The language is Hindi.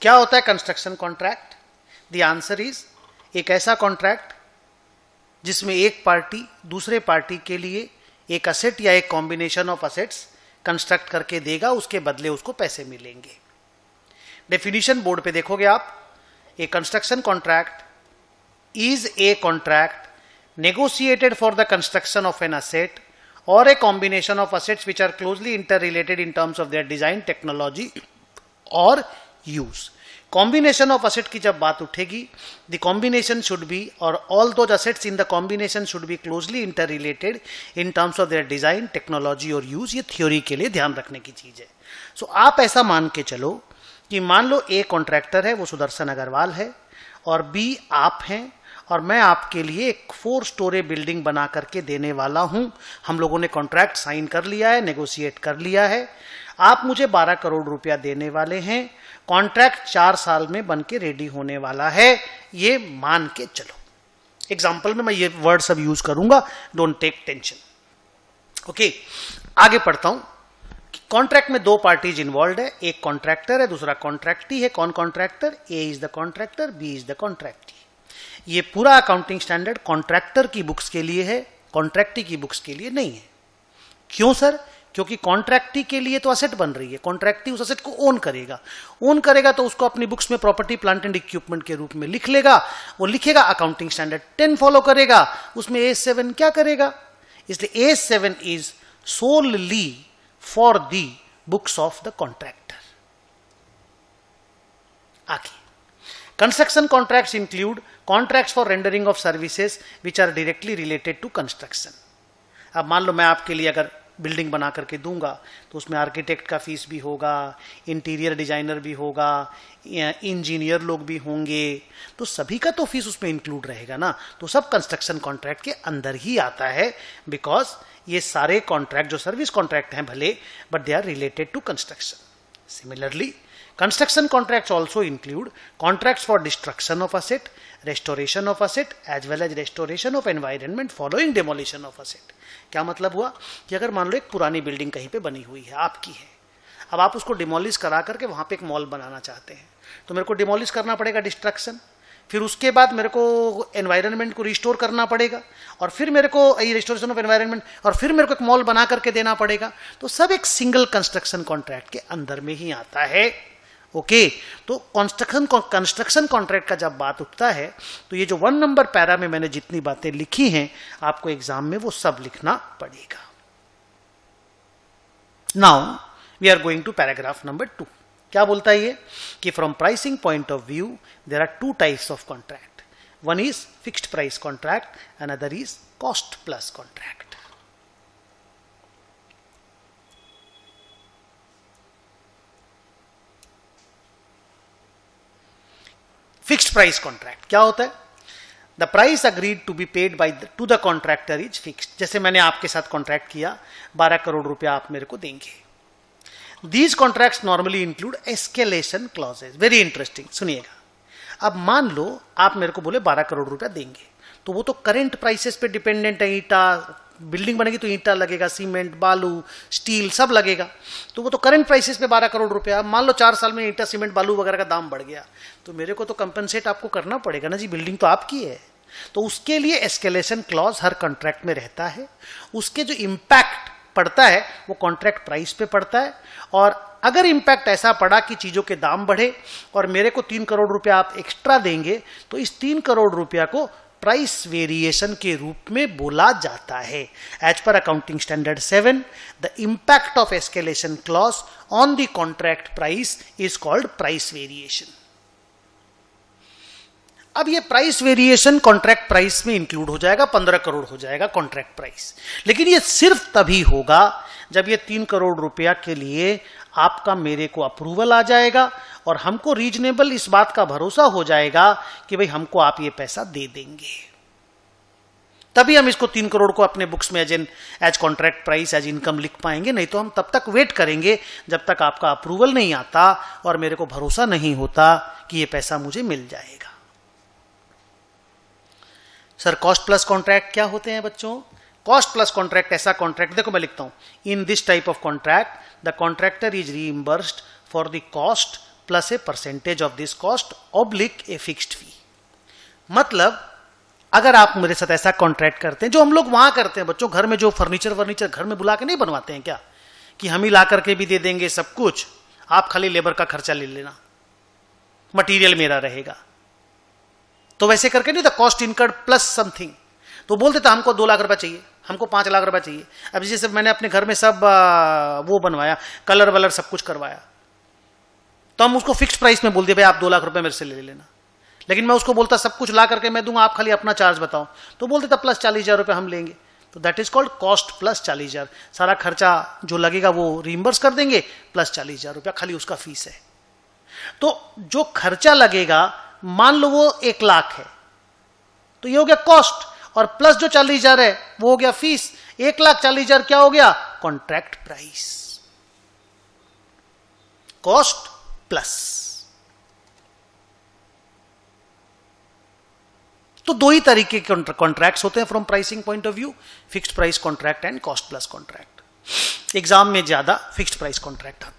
क्या होता है construction contract? The answer is एक ऐसा कॉन्ट्रैक्ट जिसमें एक पार्टी दूसरे पार्टी के लिए एक असेट या एक कॉम्बिनेशन ऑफ असेट्स कंस्ट्रक्ट करके देगा, उसके बदले उसको पैसे मिलेंगे। डेफिनेशन बोर्ड पे देखोगे आप, a construction contract is a contract negotiated for the construction of an asset or a combination of assets which are closely interrelated in terms of their design, technology or use. Combination of asset की जब बात उठेगी, the combination should be or all those assets in the combination should be closely interrelated in terms of their design, technology और use. ये theory के लिए ध्यान रखने की चीज है। So आप ऐसा मान के चलो कि मान लो A कॉन्ट्रैक्टर है, वो सुदर्शन अग्रवाल है, और B आप हैं, और मैं आपके लिए एक 4 स्टोरी बिल्डिंग बना करके देने वाला हूं। हम लोगों ने कॉन्ट्रैक्ट साइन कर लिया है, नेगोशिएट कर लिया है। आप मुझे 12 करोड़ रुपया देने वाले हैं। कॉन्ट्रैक्ट 4 साल में बन के रेडी होने वाला है, ये मान के चलो। एग्जाम्पल में मैं ये वर्ड सब यूज करूंगा, डोंट टेक टेंशन। ओके, आगे पढ़ता हूं। कॉन्ट्रैक्ट में 2 पार्टीज इन्वॉल्व है, एक कॉन्ट्रैक्टर है, दूसरा कॉन्ट्रैक्टी है। कौन contractor? A is the contractor, B is the contractee. ये पूरा अकाउंटिंग स्टैंडर्ड कॉन्ट्रैक्टर की बुक्स के लिए है, कॉन्ट्रैक्टी की बुक्स के लिए नहीं है। क्यों सर? क्योंकि कॉन्ट्रैक्टी के लिए तो असेट बन रही है, कॉन्ट्रैक्टी उस असेट को ओन करेगा तो उसको अपनी बुक्स में प्रॉपर्टी प्लांट एंड इक्विपमेंट के रूप में लिख लेगा। वो लिखेगा, अकाउंटिंग स्टैंडर्ड 10 फॉलो करेगा, उसमें A7 क्या करेगा? इसलिए A7 is solely for the books of the contractor. आगे, construction contracts include contracts for rendering of services which are directly related to construction. अब मान लो मैं आपके लिए अगर बिल्डिंग बना करके दूंगा तो उसमें आर्किटेक्ट का फीस भी होगा, इंटीरियर डिजाइनर भी होगा, इंजीनियर लोग भी होंगे, तो सभी का तो फीस उसमें इंक्लूड रहेगा ना। तो सब कंस्ट्रक्शन कॉन्ट्रैक्ट के अंदर ही आता है, बिकॉज ये सारे कॉन्ट्रैक्ट जो सर्विस कॉन्ट्रैक्ट हैं भले, but they are related to construction. Similarly construction contracts also include contracts for destruction of asset, restoration of asset as well as restoration of environment following demolition of asset। क्या मतलब हुआ कि अगर मान लो एक पुरानी बिल्डिंग कहीं पे बनी हुई है, आपकी है, अब आप उसको डिमोलिश करा करके वहां पे एक मॉल बनाना चाहते हैं, तो मेरे को डिमोलिश करना पड़ेगा, डिस्ट्रक्शन, फिर उसके बाद मेरे को एनवायरनमेंट को रिस्टोर करना पड़ेगा, और फिर मेरे को रिस्टोरेशन ऑफ एनवायरनमेंट, और फिर मेरे को एक मॉल बना करके देना पड़ेगा। तो सब एक सिंगल कंस्ट्रक्शन कॉन्ट्रैक्ट के अंदर में ही आता है। ओके, तो कंस्ट्रक्शन कॉन्ट्रैक्ट का जब बात उठता है तो ये जो 1 नंबर पैरा में मैंने जितनी बातें लिखी हैं, आपको एग्जाम में वो सब लिखना पड़ेगा। Now we are going to paragraph number 2। क्या बोलता है ये कि from pricing point of view there are 2 types of contract. One is fixed price contract, another is cost plus contract. Fixed price contract क्या होता है? The price agreed to be paid by to the contractor is fixed. जैसे मैंने आपके साथ कॉन्ट्रैक्ट किया, 12 करोड़ रुपया आप मेरे को देंगे। These contracts normally include escalation clauses. Very interesting, सुनिएगा। अब मान लो आप मेरे को बोले 12 करोड़ रुपया देंगे, तो वो तो करेंट प्राइसेस पे डिपेंडेंट है। ईटा बिल्डिंग बनेगी तो ईटा लगेगा, सीमेंट, बालू, स्टील सब लगेगा, तो वो तो करंट प्राइसेस पे 12 करोड़ रुपया। मान लो 4 साल में ईटा, सीमेंट, बालू वगैरह का दाम बढ़ गया, तो मेरे को तो कंपनसेट आपको करना पड़ेगा ना जी, बिल्डिंग तो आपकी है। तो उसके लिए एस्केलेशन क्लॉज हर कॉन्ट्रैक्ट में रहता है। उसके जो इम्पैक्ट पड़ता है वो कॉन्ट्रैक्ट प्राइस पे पड़ता है, और अगर इम्पैक्ट ऐसा पड़ा कि चीजों के दाम बढ़े और मेरे को 3 करोड़ रुपया आप एक्स्ट्रा देंगे, तो इस 3 करोड़ रुपया को प्राइस वेरिएशन के रूप में बोला जाता है। As per accounting standard 7, the impact of escalation clause on the contract price is called price variation. अब ये प्राइस वेरिएशन कॉन्ट्रैक्ट प्राइस में इंक्लूड हो जाएगा, 15 करोड़ हो जाएगा कॉन्ट्रैक्ट प्राइस। लेकिन ये सिर्फ तभी होगा जब ये 3 करोड़ रुपया के लिए आपका मेरे को अप्रूवल आ जाएगा और हमको रीजनेबल इस बात का भरोसा हो जाएगा कि भाई हमको आप ये पैसा दे देंगे, तभी हम इसको 3 करोड़ को अपने बुक्स में as contract price, as income लिख पाएंगे। नहीं तो हम तब तक वेट करेंगे जब तक आपका अप्रूवल नहीं आता और मेरे को भरोसा नहीं होता कि ये पैसा मुझे मिल जाएगा। सर कॉस्ट प्लस कॉन्ट्रैक्ट क्या होते हैं बच्चों? कॉस्ट प्लस कॉन्ट्रैक्ट ऐसा कॉन्ट्रैक्ट, देखो मैं लिखता हूं, in this type of contract the contractor is reimbursed for the cost plus a percentage of this cost oblique a fixed fee. मतलब अगर आप मेरे साथ ऐसा कॉन्ट्रैक्ट करते हैं, जो हम लोग वहां करते हैं बच्चों, घर में जो फर्नीचर घर में बुला के नहीं बनवाते हैं क्या, कि हम ही ला करके भी दे देंगे सब कुछ, आप खाली लेबर का खर्चा ले लेना, मटेरियल मेरा रहेगा। तो वैसे करके नहीं था, कॉस्ट इनकर्ड प्लस समथिंग। तो बोल देता हमको 2 लाख रुपए चाहिए, हमको 5 लाख रुपए चाहिए। अब जैसे मैंने अपने घर में सब वो बनवाया, कलर वलर सब कुछ करवाया, तो हम उसको फिक्स प्राइस में बोल दिया भाई आप 2 लाख रुपए मेरे से ले लेना। लेकिन मैं उसको बोलता सब कुछ ला करके मैं दूंगा, आप खाली अपना चार्ज बताओ, तो बोल देता प्लस 40,000 रुपए हम लेंगे। तो that is called cost plus 40,000। सारा खर्चा जो लगेगा वो रिइंबर्स कर देंगे, प्लस 40,000 रुपया खाली उसका फीस है। तो जो खर्चा लगेगा, मान लो वो 1 लाख है, तो ये हो गया कॉस्ट, और प्लस जो 40,000 है वो हो गया फीस। 1,40,000 क्या हो गया, कॉन्ट्रैक्ट प्राइस। Cost plus. तो 2 ही तरीके के कॉन्ट्रैक्ट्स होते हैं from pricing point of view, fixed price contract and cost plus contract. Exam में ज्यादा फिक्स्ड प्राइस कॉन्ट्रैक्ट आता है।